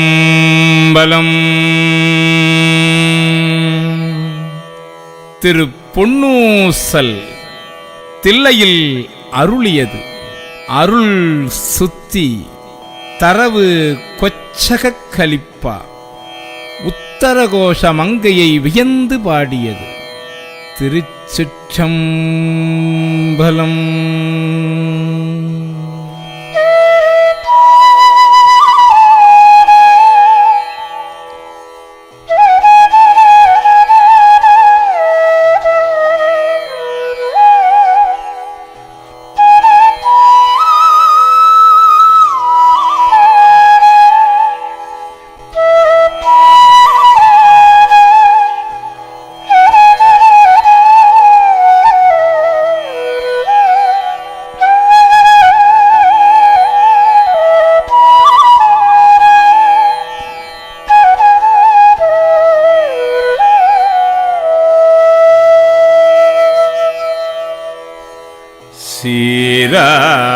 திருச்சிற்றம்பலம். திரு பொன்னூசல் தில்லையில் அருளியது அருள் சுத்தி தரவு கொச்சகக் கலிப்பா உத்தரகோஷ மங்கையை வியந்து பாடியது. திருச்சிற்றம்பலம்.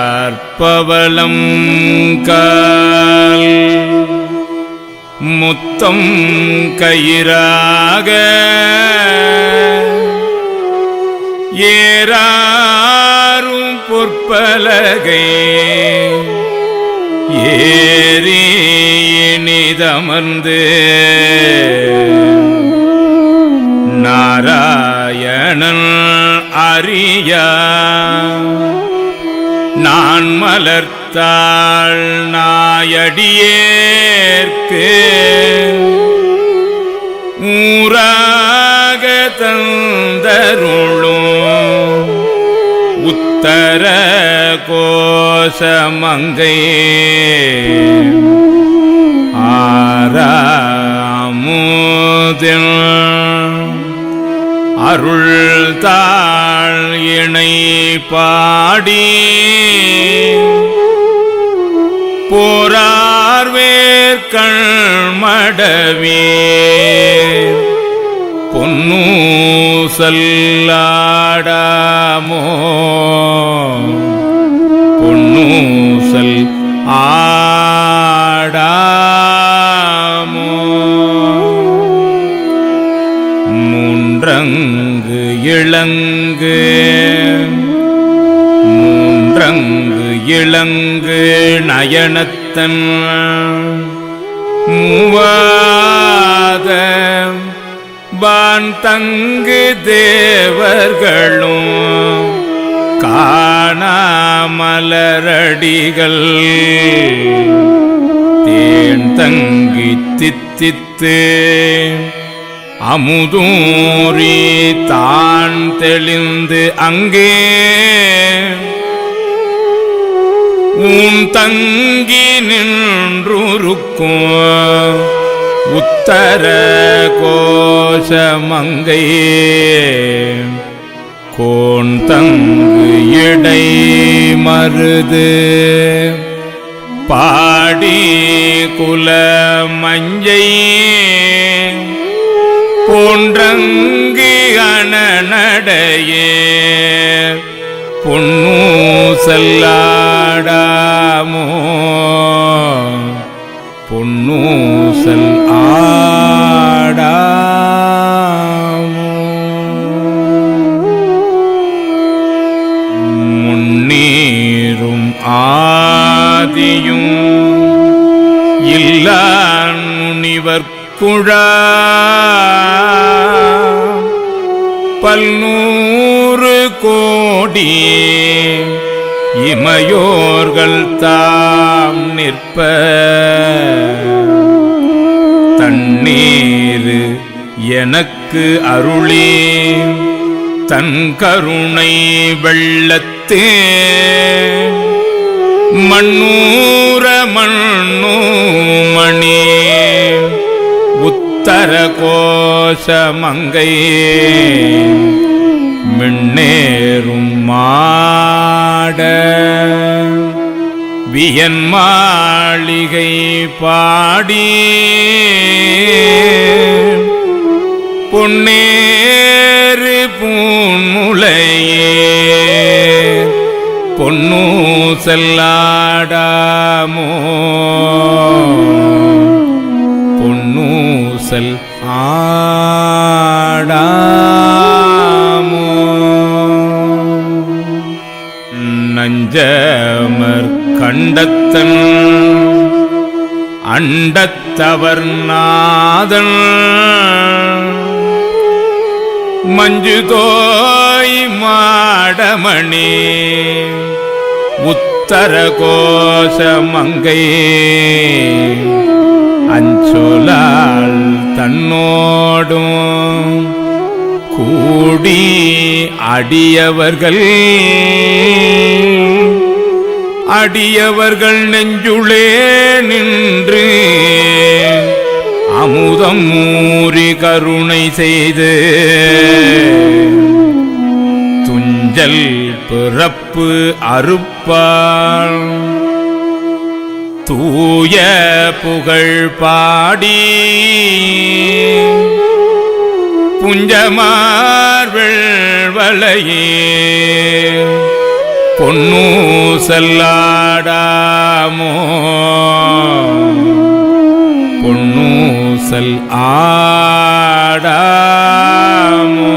சீரார்பவளம் கால் முத்தம் கயிறாக ஏறாரும் பொற்பலகை ஏறி இனிதமர்ந்து நாராயணன் அறியா நான் மலர்த்தாள் நாயடியேற்கு ஊராக தந்தருளும் உத்தர கோசமங்கை ஆறாமுதில் அருள் தாழ் இணை பாடி போரார்வேற்கண் மடவீர் பொன்னூசல்லாடாமோ பொன்னூசல் ஆடாமோ. மூன்றங்கு இளங்கு மூன்றங்கு இளங்கு நயனத்தன் மூவாத வான் தங்கு தேவர்களும் காணாமலரடிகள் தேன் தங்கி தித்தித்து அமுதூரி தான் தெளிந்து அங்கே உன் தங்கி நின்றுருக்கும் உத்தர கோஷமங்கை கோன் தங்கு இடை மருது பாடி குல மஞ்சை போன்றங்கு அனநடையே பொன்னூசல்லாடாமோ பொன்னூசல் ஆடாமோ. முன்னீரும் ஆதியும் இல்லான் முனிவர் குழா பல்நூறு கோடி இமையோர்கள் தாம் நிற்ப தண்ணீர் எனக்கு அருளி தன் கருணை வெள்ளத்தே மண்ணூர மண்ணூ மணி உத்தர கோஷமங்கை மின்னேறும் மாட வியன் மாளிகை பாடி பொன்னேறு பூன்முலையே பொன்னூசல்லாடாமோ பாகத்தன் அண்டத்தவர் நாதன் மஞ்சு தோய் மாடமணி உத்தர கோஷ மங்கை அஞ்சொலால் தன்னோடும் கூடி அடியவர்கள் நெஞ்சுளே நின்று அமுதம் மூறி கருணை செய்து துஞ்சல் பிறப்பு அறுப்பாள் தூய புகழ் பாடி புஞ்சமார்வள் வளையே பொன்னூசல்லாடாமோ பொன்னூசல் ஆடாமோ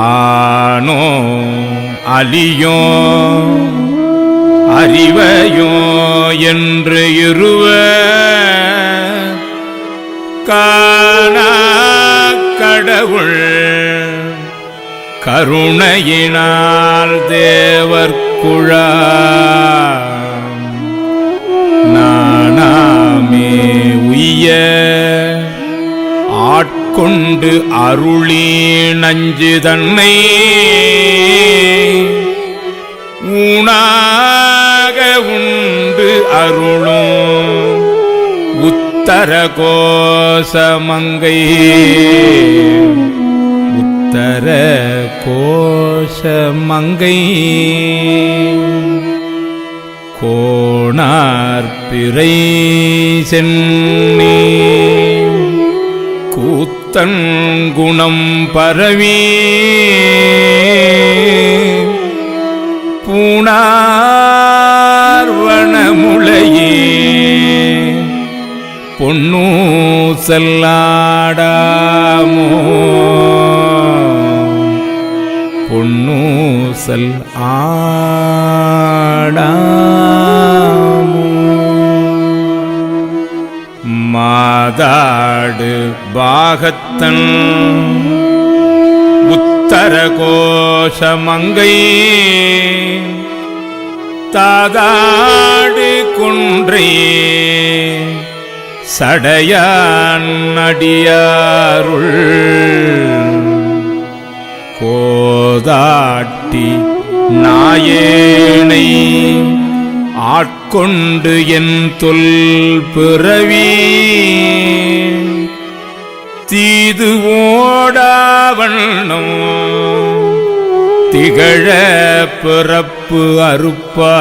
ஆனோ அலியோ அறிவையோ என்று இருவ காணா கடவுள் கருணையினால் தேவர்குழா நானாமே உய்ய ஆட்கொண்டு அருளி நஞ்சு தன்னை ஊனாக உண்டு அருளும் உத்தர கோசமங்கை உத்தர கோசமங்கை கோணார் பிறை சென்னி கூத்தன் குணம் பரவி பூணார் வனமுளையே பொன்னூசல்லாடாமோ பொன்னூசல் ஆடாமோ மாதாடு பாகத்தன் உத்தர கோஷமங்கை தாதாடு குன்றை சடையான் அடியாருள் கோதாட்டி நாயேனை ஆட்கொண்டு என் தொல் பிறவி தீது ஓடாவண்ணம் திகழ பிறப்பு அறுப்பான்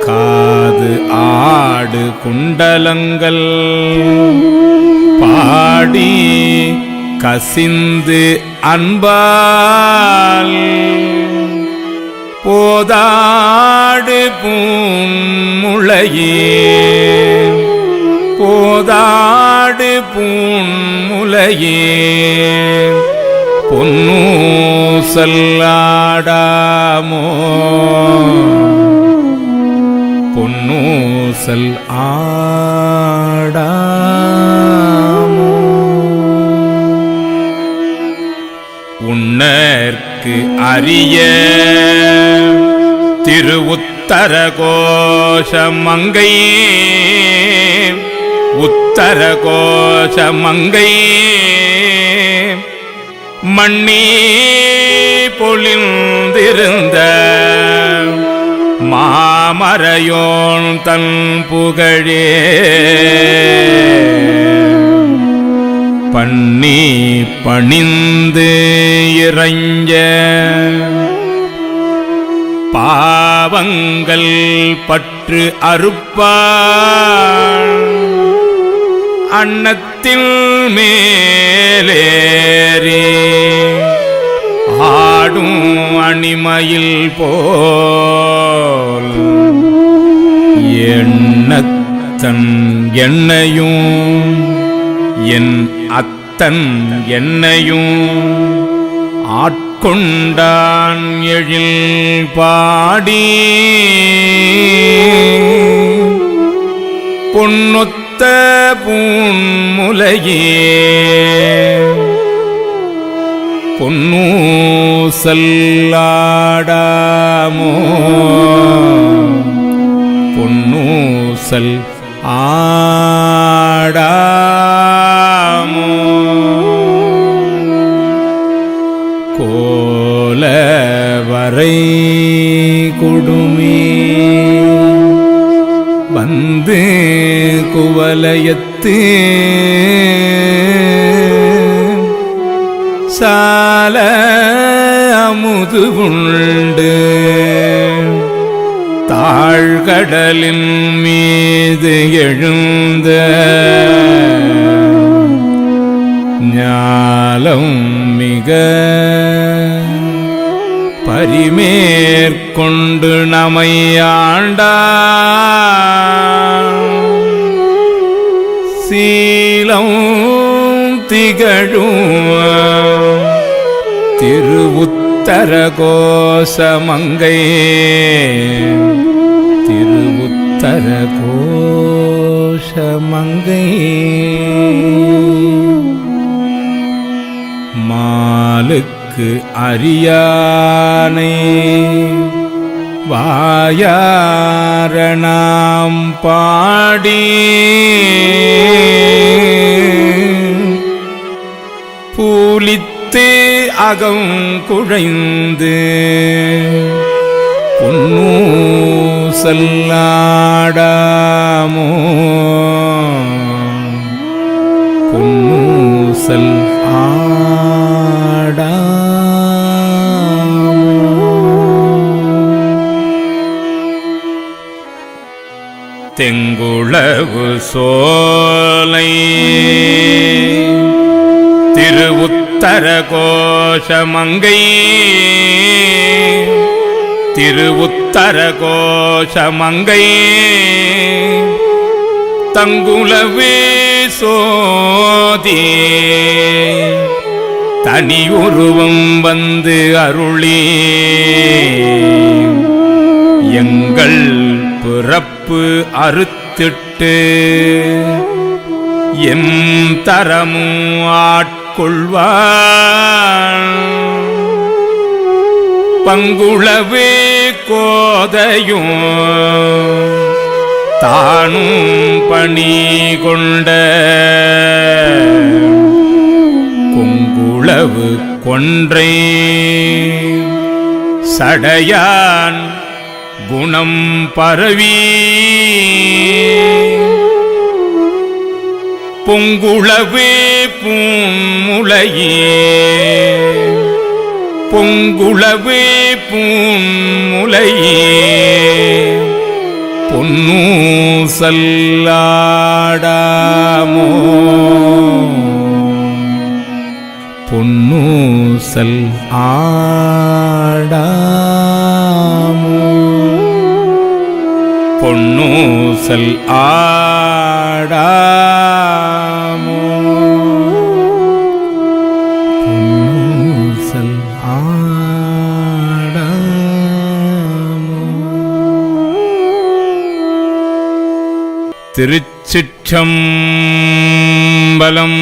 காது ஆடு குண்டலங்கள் பாடி கசிந்து அன்பால் போதாடு பூன்முளையே போதாடு பூன்முளையே பொன்னூசல்லாடாமோ பொன்னூசல் ஆடாமோ உன்னற்கு அரிய திரு உத்தர கோஷமங்கை உத்தர கோஷமங்கை மண்ணி பொழிந்திருந்த மாமரையோன் தன் புகழே பண்ணி பணிந்து இறைஞ்ச பாவங்கள் பற்று அறுப்பாள் அன்னத்தில் மேலேறி ஆடும் அணிமயில் போல் எண்ணத்தன் எண்ணையும் என் அத்தன் என்னையும் ஆட்கொண்டான் எழில் பாடி பொன்னொத்த பூன்முலையே பொன்னூசல்லாடாமோ பொன்னூசல் ஆடாமோ கோலவரை கொடுமே வந்து குவலயத்து சால அமுது உண்டு தாழ்கடலின் மீது எழுந்த ஞாலம் மிக பரிமேற்கொண்டு நமை ஆண்டான் சீலம் திகழும் திருவுத்தர கோசமங்கை திருவுத்தர கோசமங்கை மாலுக்கு அரியானை வாயாரணாம் பாடி பூலித்து அகம் குழைந்து பொன்னூசல்லாடாமோ பொன்னூசல் ஆடாமோ தெங்குளவு சோலை திருவுத்தர கோஷமங்கை திருவுத்தர கோஷமங்கை தங்குளவே சோதி தனி உருவம் வந்து அருளி எங்கள் பிறப்பு அறுத்திட்டு எம் தரமும் ஆட்கொள்வான் பங்குளவே கோதையும் தானும் பணி கொண்ட கொங்குளவு கொன்றை சடையான் குணம் பரவி பொங்குளவே பூன்முலையே பொங்குளவே பூன்முலையே பொன்னூசல்லாடாமோ பொன்னூசல் ஆடாமோ பொன்னூசல் ஆடாமோ பொன்னூசல் ஆடாமோ. திருச்சிற்றம்பலம்.